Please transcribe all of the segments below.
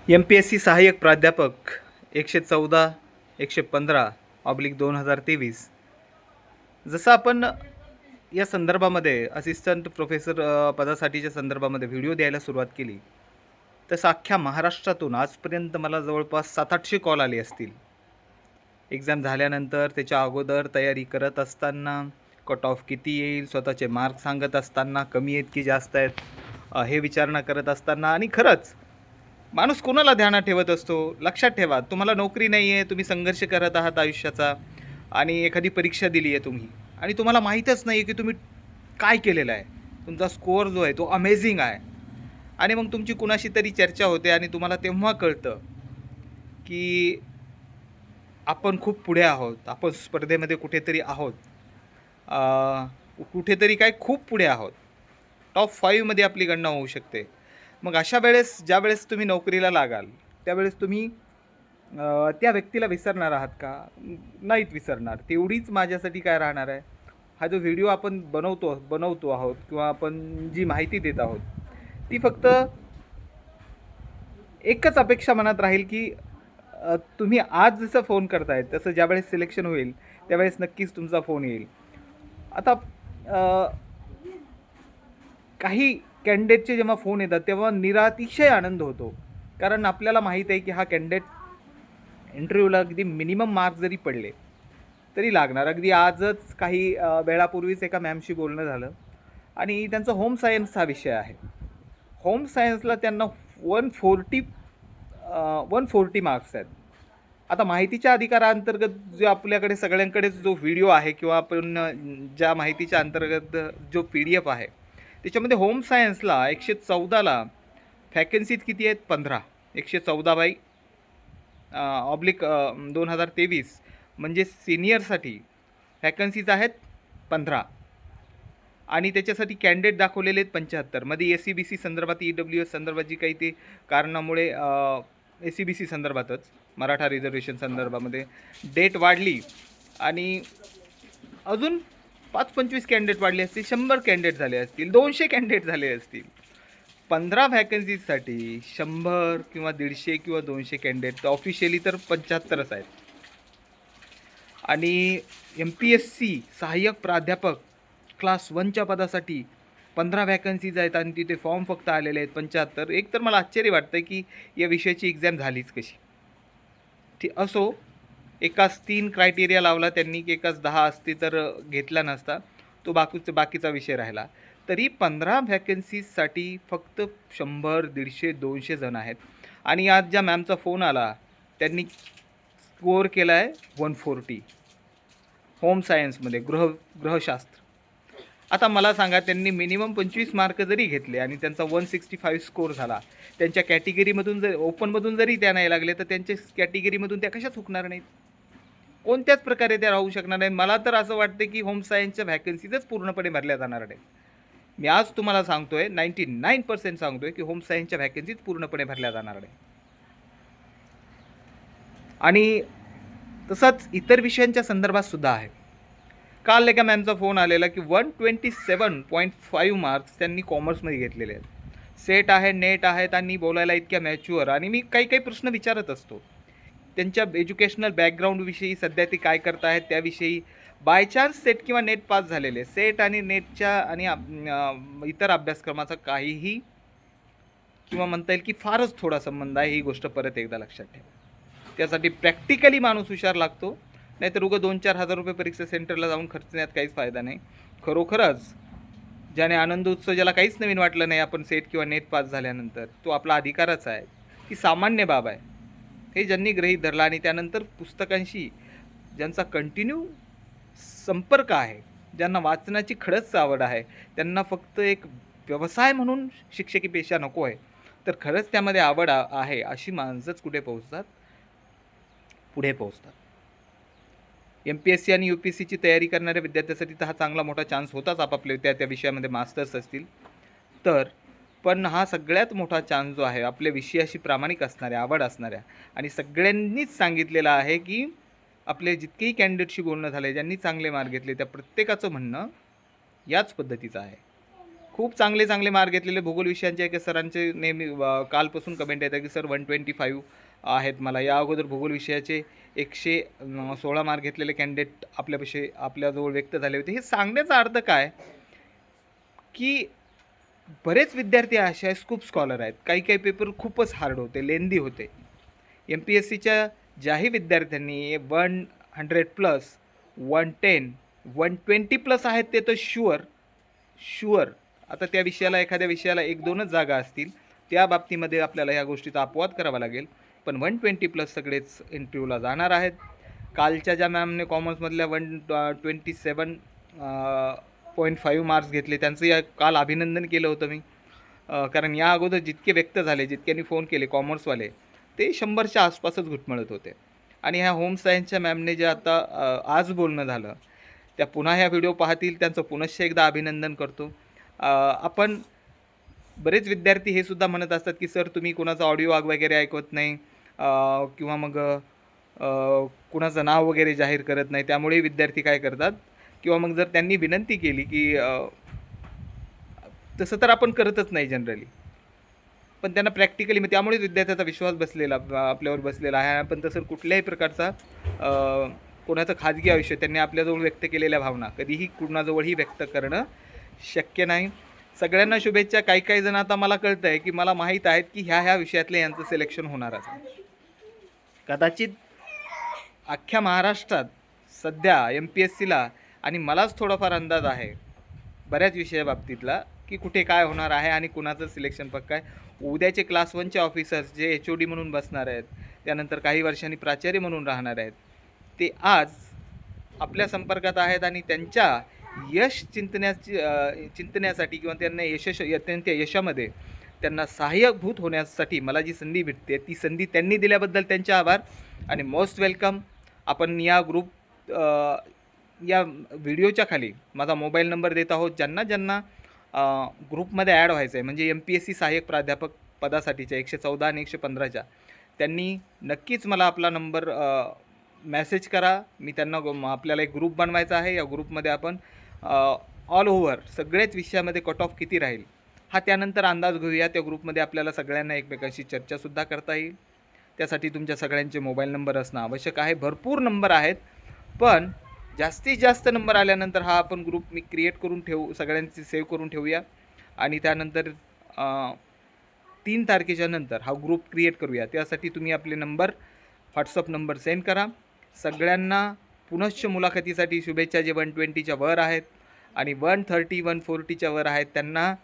MPSC सहाय्यक प्राध्यापक 114/115/2023. जसं आपण या संदर्भामध्ये असिस्टंट प्रोफेसर पदासाठीच्या संदर्भामध्ये व्हिडिओ द्यायला सुरुवात केली, तसं अख्ख्या महाराष्ट्रातून आजपर्यंत मला जवळपास 700-800 कॉल आले असतील. एक्झाम झाल्यानंतर, त्याच्या अगोदर तयारी करत असताना, कट ऑफ किती येईल, स्वतःचे मार्क सांगत असताना, कमी आहेत की जास्त आहेत, हे विचारणा करत असताना. आणि खरंच माणूस कोणाला ध्यानात ठेवत असतो? लक्षात ठेवा, तुम्हाला नोकरी नाही आहे, तुम्ही संघर्ष करत आहात आयुष्याचा आणि एखादी परीक्षा दिली आहे तुम्ही आणि तुम्हाला माहीतच नाही आहे की तुम्ही काय केलेलं आहे. तुमचा स्कोअर जो आहे तो अमेझिंग आहे आणि मग तुमची कुणाशी तरी चर्चा होते आणि तुम्हाला तेव्हा कळतं की आपण खूप पुढे आहोत, आपण स्पर्धेमध्ये कुठेतरी आहोत, कुठेतरी काय खूप पुढे आहोत. टॉप 5मध्ये आपली गणना होऊ शकते. मग अशा वेळेस ज्यावेळेस तुम्ही नोकरीला लागाल त्यावेळेस तुम्ही त्या व्यक्तीला विसरणार आहात का? नाहीत विसरणार. तेवढीच माझ्यासाठी काय राहणार आहे, हा जो व्हिडिओ आपण बनवतो आहोत किंवा आपण जी माहिती देत आहोत, ती फक्त एकच अपेक्षा मनात राहील की तुम्ही आज जसं फोन करताय तसं ज्यावेळेस सिलेक्शन होईल त्यावेळेस नक्कीच तुमचा फोन येईल. आता काही कॅन्डिडेटचे जेव्हा फोन येतात तेव्हा निरातिशय आनंद होतो, कारण आपल्याला माहीत आहे की हा कॅन्डिडेट इंटरव्ह्यूला अगदी मिनिमम मार्क जरी पडले तरी लागणार. अगदी आजच काही वेळापूर्वीच एका मॅमशी बोलणं झालं आणि त्यांचं होम सायन्स हा विषय आहे. होम सायन्सला त्यांना 140 मार्क्स आहेत. आता माहितीच्या अधिकाराअंतर्गत जो आपल्याकडे सगळ्यांकडेच जो व्हिडिओ आहे किंवा आपण ज्या माहितीच्या अंतर्गत जो PDF आहे त्याच्यामध्ये होम सायन्सला 114ला व्हॅकन्सीज किती आहेत? 15. 114/2023 म्हणजे सिनियरसाठी व्हॅकन्सीज आहेत 15 आणि त्याच्यासाठी कॅन्डिडेट दाखवलेले आहेत 75. मध्ये SCBC संदर्भात EWS संदर्भात जी काही ते कारणामुळे SCBC संदर्भातच मराठा रिझर्वेशन संदर्भामध्ये डेट वाढली आणि अजून 5-25 कॅन्डिडेट वाढले असतील, 100 कॅन्डिडेट झाले असतील, 200 कॅन्डिडेट झाले असतील. 15 व्हॅकन्सीजसाठी 100 किंवा 150 किंवा 200 कॅन्डिडेट, ऑफिशियली तर 75च आहेत. आणि MPSC सहाय्यक प्राध्यापक क्लास 1च्या पदासाठी 15 व्हॅकन्सीज आहेत आणि तिथे फॉर्म फक्त आलेले आहेत 75. एक तर मला आश्चर्य वाटतं की या विषयाची एक्झाम झालीच कशी. ठीक असो, एकाच 3 क्रायटेरिया लावला त्यांनी की एकाच 10 असती तर घेतला नसता, तो बाकीचा विषय राहिला. तरी 15 व्हॅकन्सीजसाठी फक्त 100, 150, 200 जण आहेत. आणि आज ज्या मॅमचा फोन आला त्यांनी स्कोअर केला आहे 140 होम सायन्समध्ये, ग्रहशास्त्र. आता मला सांगा, त्यांनी मिनिमम 25 मार्क जरी घेतले आणि त्यांचा 165 स्कोअर झाला, त्यांच्या कॅटेगरीमधून जर ओपनमधून जरी त्या नाही लागले तर त्यांच्या कॅटेगरीमधून त्या कशा चुकणार नाहीत? कोणत्याच प्रकारे त्या राहू शकणार नाहीत. मला तर असं वाटतं की होम सायन्सच्या व्हॅकन्सीजच पूर्णपणे भरल्या जाणार नाहीत. मी आज तुम्हाला सांगतोय, 99% सांगतोय की होम सायन्सच्या व्हॅकन्सीज पूर्णपणे भरल्या जाणार नाही. आणि तसंच इतर विषयांच्या संदर्भात सुद्धा आहे. काल एका मॅमचा फोन आलेला की 127.5 मार्क्स त्यांनी कॉमर्समध्ये घेतलेले आहेत. सेट आहे, नेट आहेत आणि बोलायला इतक्या मॅच्युअर. आणि मी काही काही प्रश्न विचारत असतो त्यांच्या एज्युकेशनल बॅकग्राऊंडविषयी, सध्या ते काय करत आहेत त्याविषयी. बाय चान्स सेट किंवा नेट पास झालेले, सेट आणि नेटच्या आणि इतर अभ्यासक्रमाचा काहीही किंवा म्हणता येईल की फारच थोडा संबंध आहे. ही गोष्ट परत एकदा लक्षात ठेवा. त्यासाठी प्रॅक्टिकली माणूस हुशार लागतो, नाहीतर उगं 2-4 हजार रुपये परीक्षा सेंटरला जाऊन खर्चण्यात काहीच फायदा नाही. खरोखरच ज्याने आनंद उत्सव, ज्याला काहीच नवीन वाटलं नाही आपण सेट किंवा नेट पास झाल्यानंतर, तो आपला अधिकारच आहे, ही सामान्य बाब आहे. हे ज्यांनी गृहीत धरलं आणि त्यानंतर पुस्तकांशी ज्यांचा कंटिन्यू संपर्क आहे, ज्यांना वाचनाची खरंच आवड आहे, त्यांना फक्त एक व्यवसाय म्हणून शिक्षकी पेशा नको आहे, तर खरंच त्यामध्ये आवड आहे अशी माणसंच कुठे पोहोचतात, पुढे पोहोचतात. MPSC आणि UPSCची तयारी करणाऱ्या विद्यार्थ्यांसाठी तर हा चांगला मोठा चान्स होताच, आपापले त्या विषयामध्ये मास्टर्स असतील तर. पण हा सगळ्यात मोठा चान्स जो आहे, आपल्या विषयाशी प्रामाणिक असणाऱ्या, आवड असणाऱ्या, आणि सगळ्यांनीच सांगितलेलं आहे की आपले जितकेही कॅन्डिडेटशी बोलणं झालं, ज्यांनी चांगले मार्क घेतले, त्या प्रत्येकाचं म्हणणं याच पद्धतीचं आहे. खूप चांगले चांगले मार्क घेतलेले भूगोल विषयांचे एका सरांचे नेहमी कालपासून कमेंट येतात की सर 125 आहेत मला. या अगोदर भूगोल विषयाचे 116 मार्क घेतलेले कॅन्डिडेट आपल्याजवळ व्यक्त झाले होते. हे सांगण्याचा अर्थ काय की बरेच विद्यार्थी असे आहेत, खूप स्कॉलर आहेत. काही काही पेपर खूपच हार्ड होते, लेंदी होते. MPSCच्या ज्याही विद्यार्थ्यांनी 100+, 110, 120+ आहेत ते तर शुअर आता त्या विषयाला एखाद्या विषयाला 1-2च जागा असतील, त्या बाबतीमध्ये आपल्याला ह्या गोष्टीचा अपवाद करावा लागेल. पण 120+ सगळेच इंटरव्ह्यूला जाणार आहेत. कालच्या ज्या मॅमने कॉमर्समधल्या 127.5 मार्क्स घेतले त्यांचं या काल अभिनंदन केलं होतं मी. कारण या अगोदर जितके व्यक्त झाले, जितक्यांनी फोन केले कॉमर्सवाले, ते 100च्या आसपासच घुटमळत होते. आणि ह्या होम सायन्सच्या मॅमने जे आता आज बोलणं झालं, त्या पुन्हा ह्या व्हिडिओ पाहतील, त्यांचं पुनश्च एकदा अभिनंदन करतो. आपण बरेच विद्यार्थी हे सुद्धा म्हणत असतात की सर तुम्ही कुणाचा ऑडिओ वगैरे ऐकवत नाही किंवा मग कुणाचं नाव वगैरे जाहीर करत नाही. त्यामुळे विद्यार्थी काय करतात किंवा मग जर त्यांनी विनंती केली की तसं तर आपण करतच नाही जनरली, पण त्यांना प्रॅक्टिकली त्यामुळेच विद्यार्थ्याचा विश्वास आपल्यावर बसलेला आहे. आपण तसं कुठल्याही प्रकारचा कोणाचं खाजगी आयुष्य त्यांनी आपल्याजवळ व्यक्त केलेल्या भावना कधीही कुणाजवळही व्यक्त करणं शक्य नाही. सगळ्यांना शुभेच्छा. काही जण आता मला कळतं आहे की मला माहीत आहेत की ह्या विषयातले यांचं सिलेक्शन होणारच आहे. कदाचित अख्ख्या महाराष्ट्रात सध्या MPSCला आणि मलाच थोडाफार अंदाज आहे बऱ्याच विषयाबाबतीतला की कुठे काय होणार आहे आणि कुणाचं सिलेक्शन पक्का आहे. उद्याचे क्लास 1चे ऑफिसर्स जे HOD म्हणून बसणार आहेत, त्यानंतर काही वर्षांनी प्राचार्य म्हणून राहणार आहेत, ते आज आपल्या संपर्कात आहेत आणि त्यांच्या यश चिंतण्यासाठी किंवा त्यांच्या यशामध्ये त्यांना सहाय्यभूत होण्यासाठी मला जी संधी भेटते ती संधी त्यांनी दिल्याबद्दल त्यांचे आभार आणि मोस्ट वेलकम. आपण या या व्हिडिओच्या खाली माझा मोबाईल नंबर देत आहोत. ज्यांना ग्रुपमध्ये ॲड व्हायचं आहे म्हणजे MPSC सहाय्यक प्राध्यापक पदासाठीच्या 114 आणि 115च्या त्यांनी नक्कीच मला आपला नंबर मेसेज करा. मी त्यांना आपल्याला एक ग्रुप बनवायचा आहे. या ग्रुपमध्ये आपण ऑल ओव्हर सगळ्याच विषयामध्ये कट ऑफ किती राहील हा त्यानंतर अंदाज घेऊया. त्या ग्रुपमध्ये आपल्याला सगळ्यांना एकमेकांशी चर्चासुद्धा करता येईल. त्यासाठी तुमच्या सगळ्यांचे मोबाईल नंबर असणं आवश्यक आहे. भरपूर नंबर आहेत, पण जास्तीत जास्त नंबर आल्यानंतर हा आपण ग्रुप मी क्रिएट करून सगळ्यांची सेव्ह करून ठेवूया आणि त्यानंतर 3 तारखेच्या नंतर हा ग्रुप क्रिएट करूया. त्यासाठी तुम्ही आपले नंबर व्हॉट्सअप नंबर सेंड करा. सगळ्यांना पुनश्च मुलाखतीसाठी शुभेच्छा. जे 120च्या वर आहेत आणि 130 140च्या वर आहेत त्यांना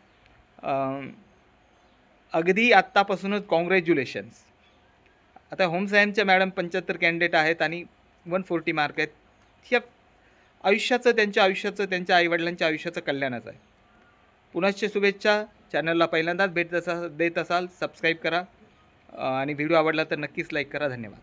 अगदी आत्तापासूनच कॉंग्रॅच्युलेशन्स. आता होम सायन्सच्या मॅडम 75 कॅन्डिडेट आहेत आणि 140 मार्क आहेत. ह्या त्यांच्या आयुष्याचं त्यांच्या आईवडिलांच्या आयुष्याचं कल्याणच आहे. पुनश्च शुभेच्छा. चॅनलला पहिल्यांदाच भेट देत असाल सबस्क्राईब करा आणि व्हिडिओ आवडला तर नक्कीच लाईक करा. धन्यवाद.